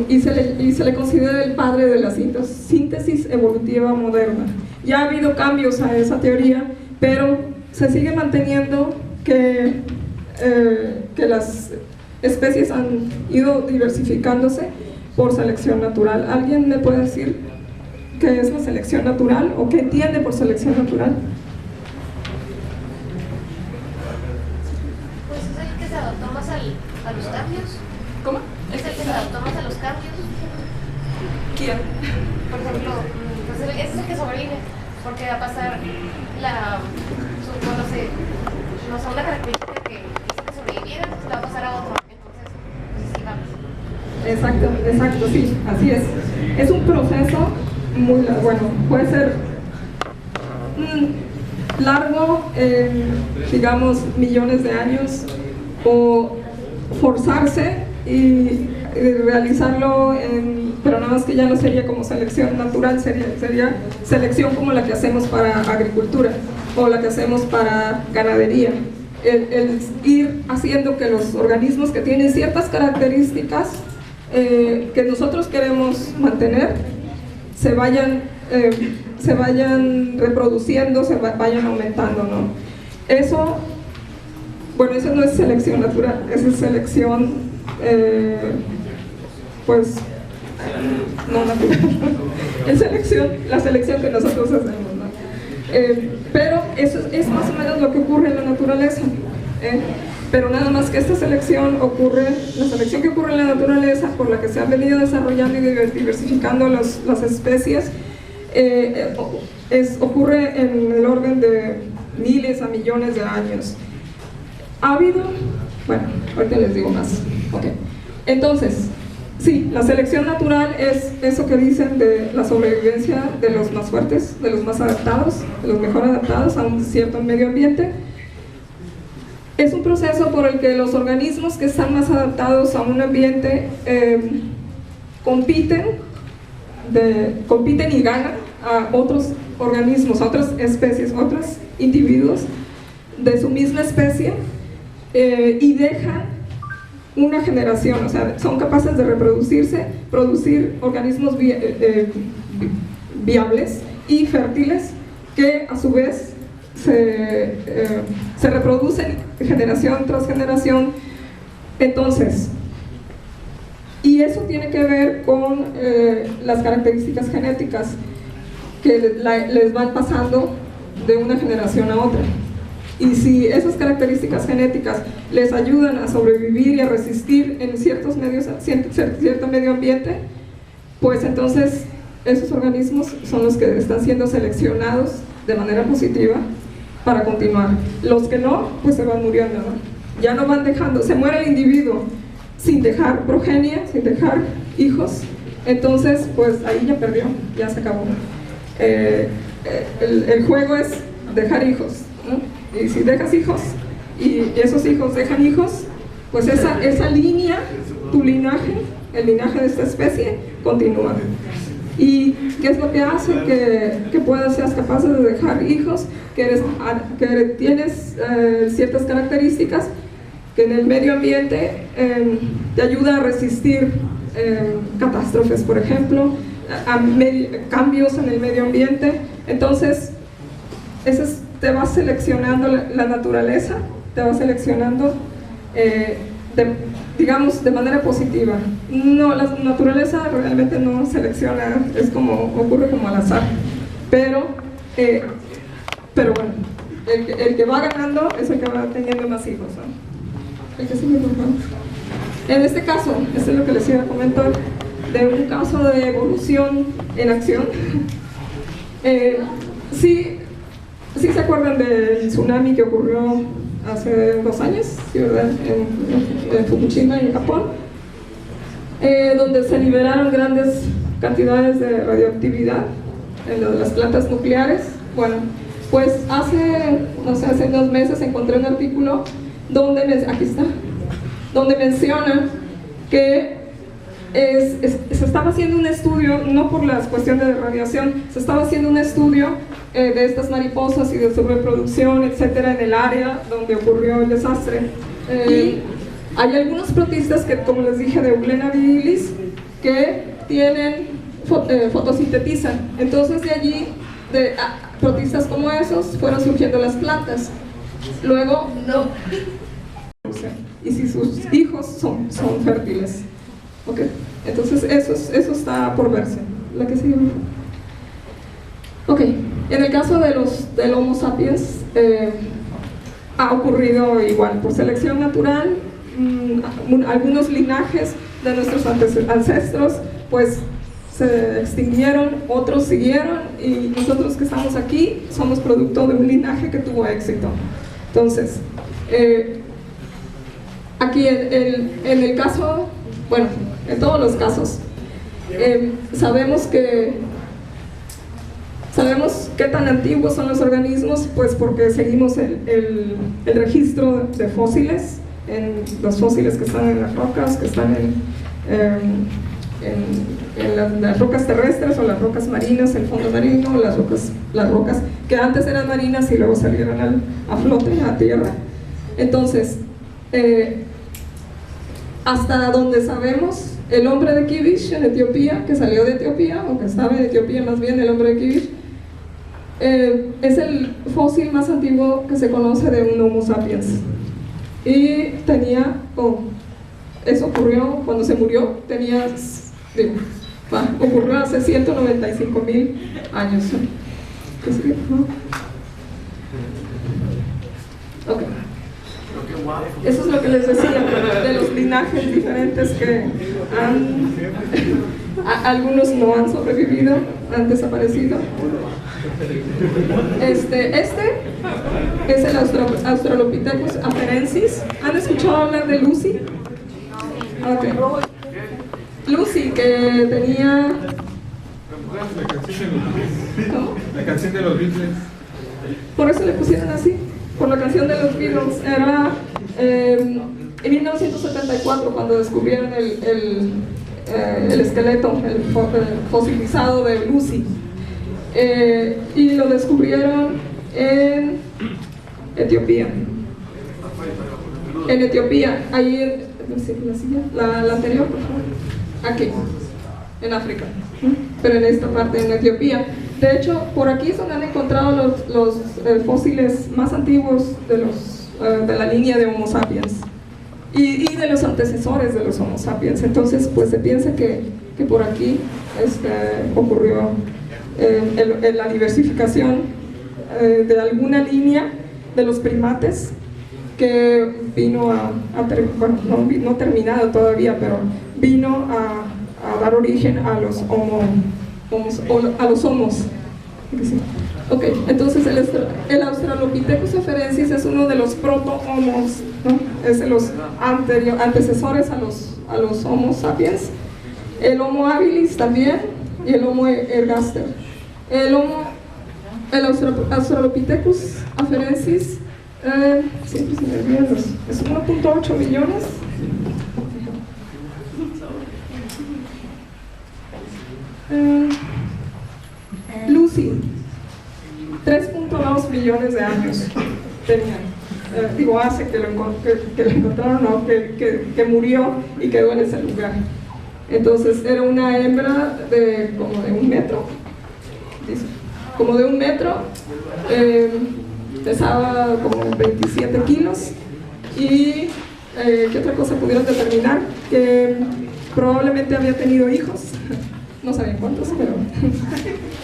Y se le considera el padre de la síntesis evolutiva moderna. Ya ha habido cambios a esa teoría, pero se sigue manteniendo que las especies han ido diversificándose por selección natural. ¿Alguien me puede decir qué es la selección natural o qué entiende por selección natural? Pues es el que se adaptó más a los cambios. ¿Cómo? Es el que se adaptó más a los cambios. ¿Quién? Por ejemplo, pues ese es el que sobrevive, porque va a pasar una característica que hizo que sobreviviera, se la va a pasar a otro. Exacto, sí, así es. Es un proceso muy largo, bueno, puede ser largo, digamos, millones de años, o forzarse y realizarlo, pero nada más que ya no sería como selección natural, sería selección como la que hacemos para agricultura o la que hacemos para ganadería. El ir haciendo que los organismos que tienen ciertas características que nosotros queremos mantener se vayan reproduciendo, vayan aumentando, ¿no? Eso no es selección natural, eso es selección pues no natural. Es la selección que nosotros hacemos, ¿no? Pero eso es más o menos lo que ocurre en la naturaleza, pero nada más que la selección que ocurre en la naturaleza, por la que se han venido desarrollando y diversificando las especies, ocurre en el orden de miles a millones de años. Ha habido, bueno, ahorita les digo más. Okay. Entonces, sí, la selección natural es eso que dicen de la sobrevivencia de los más fuertes, de los más adaptados, de los mejor adaptados a un cierto medio ambiente. Es un proceso por el que los organismos que están más adaptados a un ambiente compiten y ganan a otros organismos, a otras especies, a otros individuos de su misma especie, y dejan una generación, o sea, son capaces de reproducirse, producir organismos viables y fértiles que a su vez se reproducen generación tras generación. Entonces, y eso tiene que ver con las características genéticas. que les van pasando de una generación a otra. Y si esas características genéticas les ayudan a sobrevivir y a resistir en cierto medio ambiente, pues entonces esos organismos son los que están siendo seleccionados de manera positiva para continuar. Los que no, pues se van muriendo, ¿no? Ya no van dejando, se muere el individuo sin dejar progenie, sin dejar hijos, entonces pues ahí ya perdió, ya se acabó. El juego es dejar hijos, ¿no? Y si dejas hijos y esos hijos dejan hijos, pues esa línea, tu linaje, el linaje de esta especie, continúa. ¿Y qué es lo que hace que seas capaz de dejar hijos? Que tienes ciertas características que en el medio ambiente te ayuda a resistir catástrofes, por ejemplo, cambios en el medio ambiente. Entonces, te va seleccionando la naturaleza, te va seleccionando, digamos, de manera positiva. No, la naturaleza realmente no selecciona, ocurre como al azar. Pero bueno, el que va ganando es el que va teniendo más hijos, ¿no? El que sigue, por favor. En este caso, esto es lo que les iba a comentar, de un caso de evolución en acción. Sí se acuerdan del tsunami que ocurrió hace 2 años, ¿sí, verdad? En Fukushima, en Japón, donde se liberaron grandes cantidades de radioactividad en las plantas nucleares. Bueno, pues hace 2 meses encontré un artículo donde menciona que se estaba haciendo un estudio, no por las cuestiones de radiación, se estaba haciendo un estudio de estas mariposas y de su reproducción, etcétera, en el área donde ocurrió el desastre. Y hay algunos protistas que, como les dije, de Eulena vidilis, que fotosintetizan. Entonces de allí, protistas como esos, fueron surgiendo las plantas. Luego, y si sus hijos son fértiles. Okay. Entonces eso está por verse. La que sigue. Ok, en el caso del Homo sapiens ha ocurrido igual, por selección natural. Algunos linajes de nuestros ancestros pues se extinguieron, otros siguieron, y nosotros que estamos aquí somos producto de un linaje que tuvo éxito. Entonces, aquí en el caso, bueno, en todos los casos, sabemos qué tan antiguos son los organismos, pues porque seguimos el registro de fósiles, en los fósiles que están en las rocas, que están en las rocas terrestres o las rocas marinas, el fondo marino, las rocas que antes eran marinas y luego salieron a flote, a tierra. Entonces, hasta donde sabemos, el hombre de Kibish en Etiopía, que salió de Etiopía, o que estaba en Etiopía más bien, el hombre de Kibish, es el fósil más antiguo que se conoce de un Homo sapiens. Y eso ocurrió cuando se murió, ocurrió hace 195.000 años. ¿Qué sigue? Ok. Eso es lo que les decía, de los linajes diferentes que algunos no han sobrevivido, han desaparecido. Este es el Australopithecus afarensis. ¿Han escuchado hablar de Lucy? Okay. Lucy, que tenía... ¿Cómo? La canción de los Beatles. Por eso le pusieron así, por la canción de los Beatles. Era en 1974 cuando descubrieron el esqueleto, el fosilizado de Lucy. Y lo descubrieron en Etiopía. En Etiopía, ahí, la anterior, por favor. Aquí, en África, pero en esta parte, en Etiopía. De hecho, por aquí es donde han encontrado los fósiles más antiguos de la línea de Homo sapiens y de los antecesores de los Homo sapiens. Entonces, pues se piensa que por aquí ocurrió en la diversificación de alguna línea de los primates que vino bueno, no terminado todavía, pero vino a dar origen a los homos. Ok, entonces el Australopithecus afarensis es uno de los proto-homos, ¿no? Es de los antecesores a los Homo sapiens. El Homo habilis también y el Homo ergaster. El Australopithecus afarensis siempre se me olvidan es 1.8 millones. Lucy, 3.2 millones de años tenía. Hace que lo encontraron, no, que murió y quedó en ese lugar. Entonces era una hembra de como de 1 metro, como de 1 metro, pesaba como 27 kilos y ¿qué otra cosa pudieron determinar? Que probablemente había tenido hijos, no sabían cuántos, pero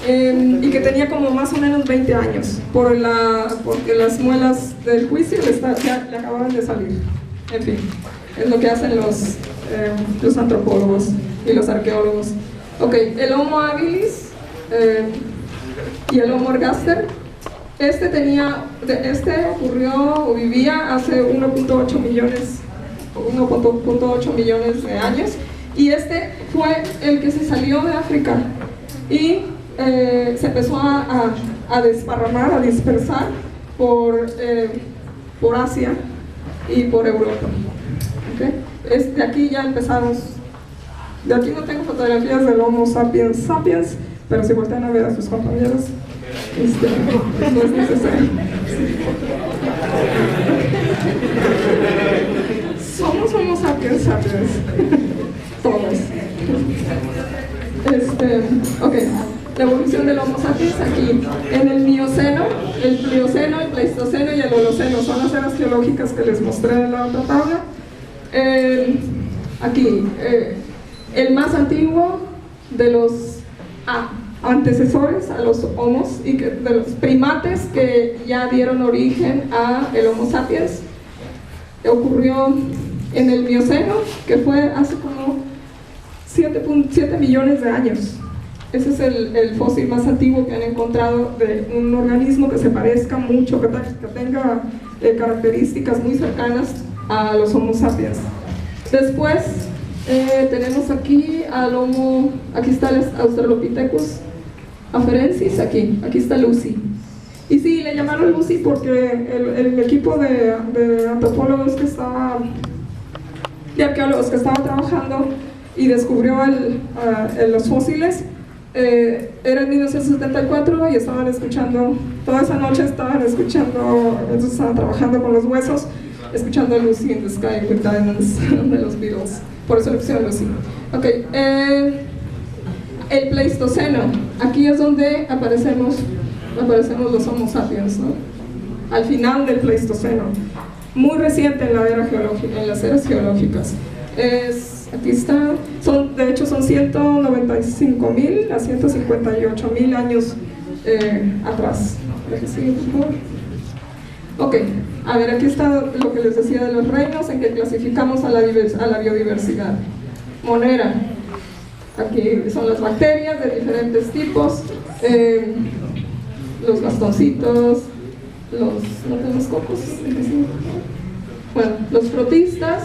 y que tenía como más o menos 20 años porque las muelas del juicio le acababan de salir. En fin, es lo que hacen los antropólogos y los arqueólogos. Ok, el Homo habilis y el Homo ergaster. Este ocurrió o vivía hace 1.8 millones de años, y este fue el que se salió de África y se empezó a desparramar, a dispersar por Asia y por Europa. ¿Okay? De aquí ya empezamos. De aquí no tengo fotografías del Homo sapiens sapiens, pero si voltean a ver a sus compañeros, no es necesario. Somos Homo sapiens sapiens. Todos. Ok, la evolución del Homo sapiens aquí en el Mioceno, el Plioceno, el Pleistoceno y el Holoceno son las eras geológicas que les mostré en la otra tabla. Aquí, el más antiguo de los antecesores a los homos y de los primates que ya dieron origen a el Homo sapiens ocurrió en el Mioceno, que fue hace como 7 millones de años. Ese es el fósil más antiguo que han encontrado de un organismo que se parezca mucho, que tenga características muy cercanas a los Homo sapiens. Después tenemos aquí al Homo, aquí está el Australopithecus afarensis, aquí está Lucy. Y sí, le llamaron Lucy porque el equipo de antropólogos de arqueólogos que estaba trabajando y descubrió los fósiles, era en 1974 y estaban escuchando, toda esa noche estaban escuchando, entonces estaban trabajando con los huesos, escuchando Lucy in the Sky with Diamonds de los Beatles, por eso le pusieron Lucy. Ok, el Pleistoceno, aquí es donde aparecemos los Homo sapiens, ¿no? Al final del Pleistoceno, muy reciente en la era geológica, en las eras geológicas. Aquí está, de hecho son 195.000 a 158.000 años atrás. Ok, a ver, aquí está lo que les decía de los reinos en que clasificamos a la biodiversidad. Monera, aquí son las bacterias de diferentes tipos, los bastoncitos, no tenemos cocos, bueno, los protistas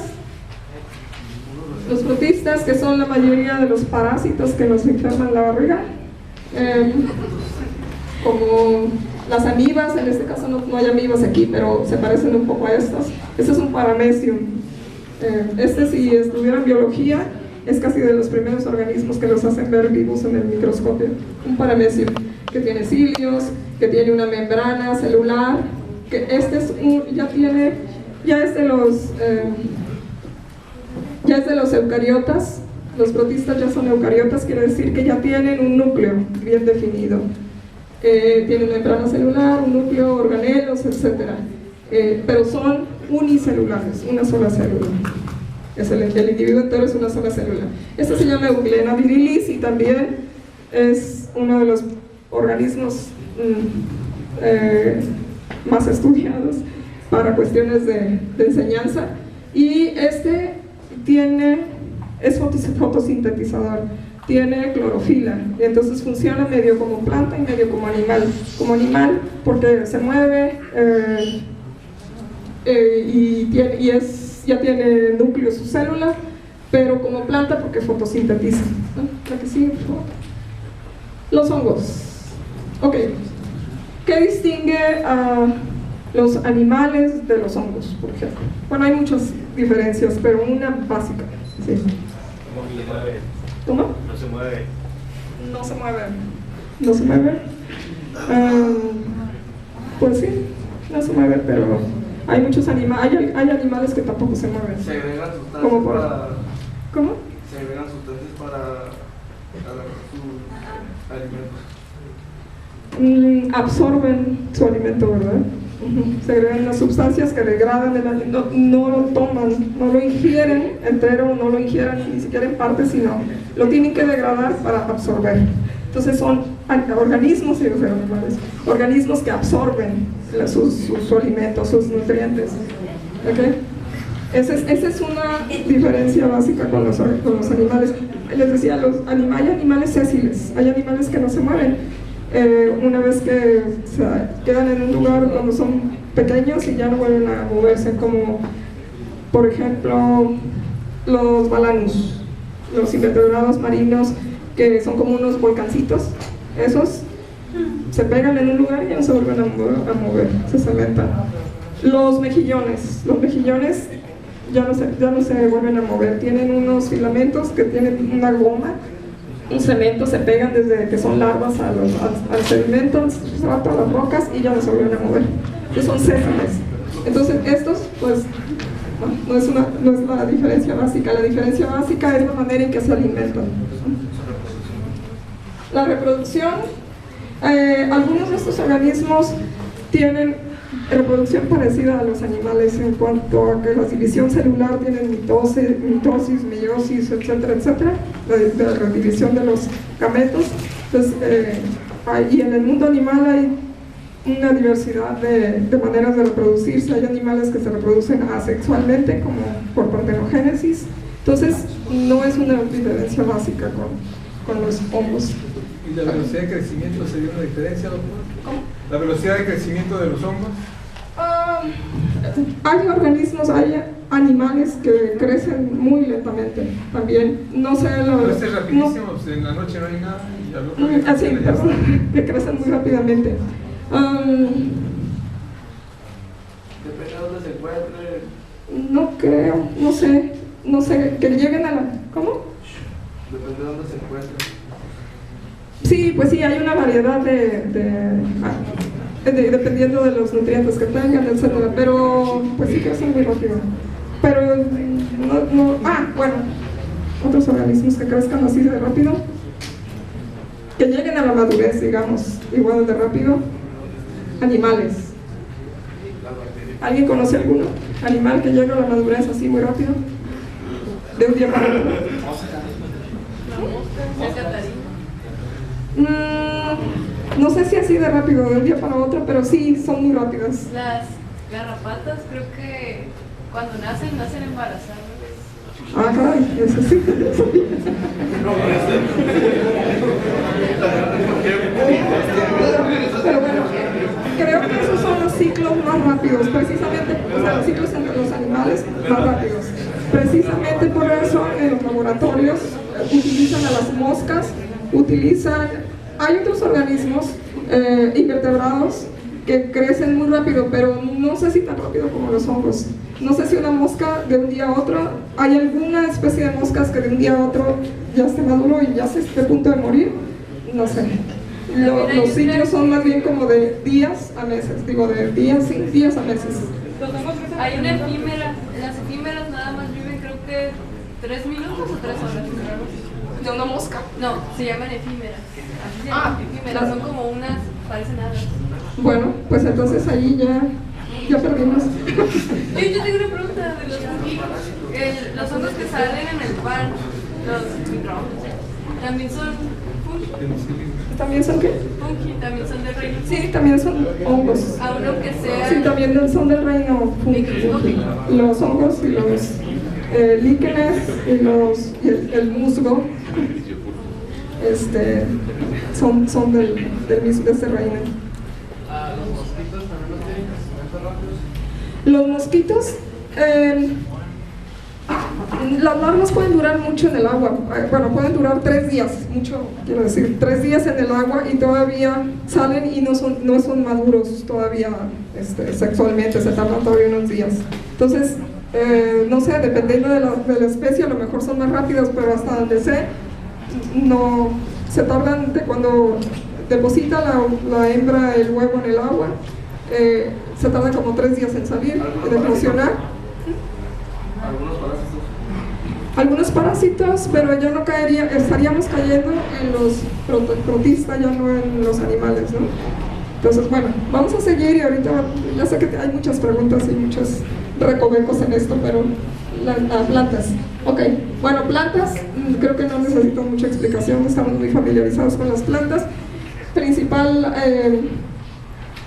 que son la mayoría de los parásitos que nos enferman la barriga, como las amibas, en este caso no hay amibas aquí, pero se parecen un poco a estas. Este es un paramecium. Si estuvieran biología, es casi de los primeros organismos que los hacen ver vivos en el microscopio. Un paramecium que tiene cilios, que tiene una membrana celular, que ya es de los eucariotas. Los protistas ya son eucariotas, quiere decir que ya tienen un núcleo bien definido. Tienen membrana celular, un núcleo, organelos, etc. Pero son unicelulares, una sola célula. El individuo entero es una sola célula. Esta se llama Euglena virilis y también es uno de los organismos más estudiados para cuestiones de enseñanza, y este es fotosintetizador, tiene clorofila, y entonces funciona medio como planta y medio como animal. Como animal porque se mueve ya tiene núcleo su célula, pero como planta porque fotosintetiza. La que sigue, por favor. Los hongos. Ok. ¿Qué distingue a los animales de los hongos, por ejemplo? Bueno, hay muchas diferencias, pero una básica. Sí. ¿Cómo? No se mueve. No se mueve. No se mueve. Pues sí, no se mueve, pero hay muchos animales. Hay animales que tampoco se mueven. Se agregan sustancias ¿Cómo por- para. ¿Cómo? Se agregan sustancias para sus alimentos. Absorben su alimento, ¿verdad? Se agregan las sustancias que degradan el alimento, no lo toman, no lo ingieren entero, no lo ingieren ni siquiera en parte, sino lo tienen que degradar para absorber. Entonces son organismos, organismos que absorben su alimento, sus nutrientes. ¿Okay? Esa es una diferencia básica con los animales. Les decía, hay animales sésiles, hay animales que no se mueven. Una vez que se quedan en un lugar cuando son pequeños y ya no vuelven a moverse, como por ejemplo los balanus, los invertebrados marinos, que son como unos volcancitos. Esos se pegan en un lugar y ya no se vuelven a mover, se cementan. Los mejillones ya no se vuelven a mover, tienen unos filamentos que tienen una goma, un cemento, se pegan desde que son larvas al sedimento, a las rocas, y ya no se vuelven a mover. Entonces son sésiles. Entonces estos, pues, no es la diferencia básica. La diferencia básica es la manera en que se alimentan. La reproducción, algunos de estos organismos tienen reproducción parecida a los animales en cuanto a que la división celular tiene mitosis, meiosis, etcétera, etcétera, la división de los gametos. Entonces, y en el mundo animal hay una diversidad de maneras de reproducirse. Hay animales que se reproducen asexualmente, como por partenogénesis. Entonces, no es una diferencia básica con los hongos. ¿Y la velocidad de crecimiento sería una diferencia, doctor? ¿Cómo? ¿La velocidad de crecimiento de los hongos? Hay organismos, hay animales que crecen muy lentamente también. No sé, Pero este es rapidísimo, pues en la noche no hay nada y al otro día sí, perdón, que crecen muy rápidamente. Depende de dónde se encuentre. No creo, no sé, que lleguen a la... ¿Cómo? Depende de dónde se encuentre. Sí, pues sí, hay una variedad dependiendo de los nutrientes que tengan, etcétera, pero pues sí crecen muy rápido. Pero bueno, otros organismos que crezcan así de rápido, que lleguen a la madurez, digamos, igual de rápido, animales. ¿Alguien conoce alguno? Animal que llegue a la madurez así muy rápido, de un día para otro. No sé si así de rápido, de un día para otro, pero sí, son muy rápidas. Las garrapatas creo que cuando nacen embarazadas. Ah, caray, eso sí. Pero bueno, creo que esos son los ciclos más rápidos, precisamente, o sea, los ciclos entre los animales más rápidos. Precisamente por eso en los laboratorios utilizan a las moscas, hay otros organismos invertebrados que crecen muy rápido, pero no sé si tan rápido como los hongos. No sé si una mosca de un día a otro, hay alguna especie de moscas que de un día a otro ya esté maduro y ya se esté a punto de morir, no sé. Los ciclos son más bien como de días a meses, digo de días a meses. Hay una efímera, las efímeras nada más viven creo que 3 minutos o 3 horas. ¿De una mosca? No, se llaman efímeras. Así se llaman, efímeras, son como unas, parecen hadas. Bueno, pues entonces ahí ya perdimos. Yo tengo una pregunta de los hongos que salen en el pan, los microondas, ¿también son ¿También son qué? fungi, también son del reino. Sí, también son hongos. A uno que sea Sí, también son del reino fungi. Los hongos y los líquenes y el musgo son del mismo, de ese reino. ¿Los mosquitos también no tienen crecimiento rápido? Los mosquitos, las larvas pueden durar mucho en el agua. Bueno, pueden durar 3 días, mucho, quiero decir, 3 días en el agua y todavía salen y no son maduros todavía sexualmente, se tardan todavía unos días. Entonces, no sé, dependiendo de la especie, a lo mejor son más rápidos, pero hasta donde sé, no se tardan de cuando deposita la hembra el huevo en el agua, se tarda como 3 días en salir, en eclosionar. Algunos parásitos, pero ya no estaríamos cayendo en los protistas, ya no en los animales, ¿no? Entonces, bueno, vamos a seguir y ahorita ya sé que hay muchas preguntas y muchos recovecos en esto, pero plantas. Ok, bueno, plantas, creo que no necesito mucha explicación, estamos muy familiarizados con las plantas. Principal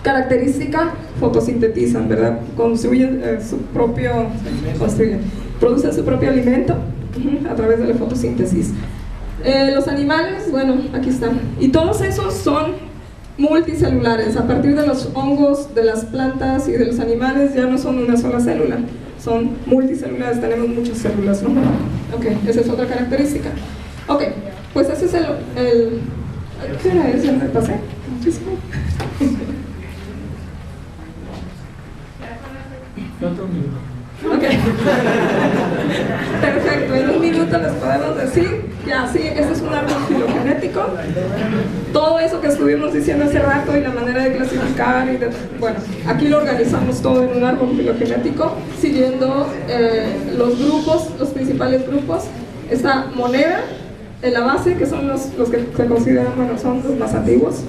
característica, fotosintetizan, ¿verdad? Producen su propio alimento a través de la fotosíntesis. Los animales, bueno, aquí están. Y todos esos son multicelulares. A partir de los hongos, de las plantas y de los animales ya no son una sola célula, son multicelulares, tenemos muchas células, ¿no? Ok, esa es otra característica. Ok, pues ese es el ¿qué hora es? ¿Ya me pasé? Muchísimo. Ok, perfecto, en un minuto les podemos decir que así, este es un árbol filogenético. Todo eso que estuvimos diciendo hace rato y la manera de clasificar bueno, aquí lo organizamos todo en un árbol filogenético siguiendo los principales grupos. Esta moneda en la base, que son los que se consideran, bueno, son los más antiguos,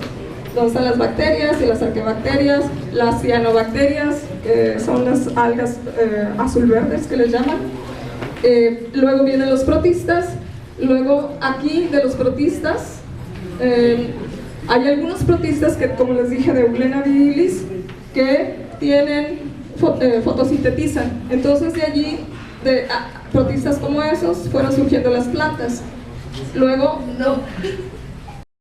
donde están las bacterias y las arquebacterias, las cianobacterias, que son las algas azul-verdes que les llaman. Luego vienen los protistas. Luego aquí de los protistas hay algunos protistas que, como les dije, de Eugleina vidilis, que fotosintetizan. Entonces de allí, protistas como esos, fueron surgiendo las plantas. Luego,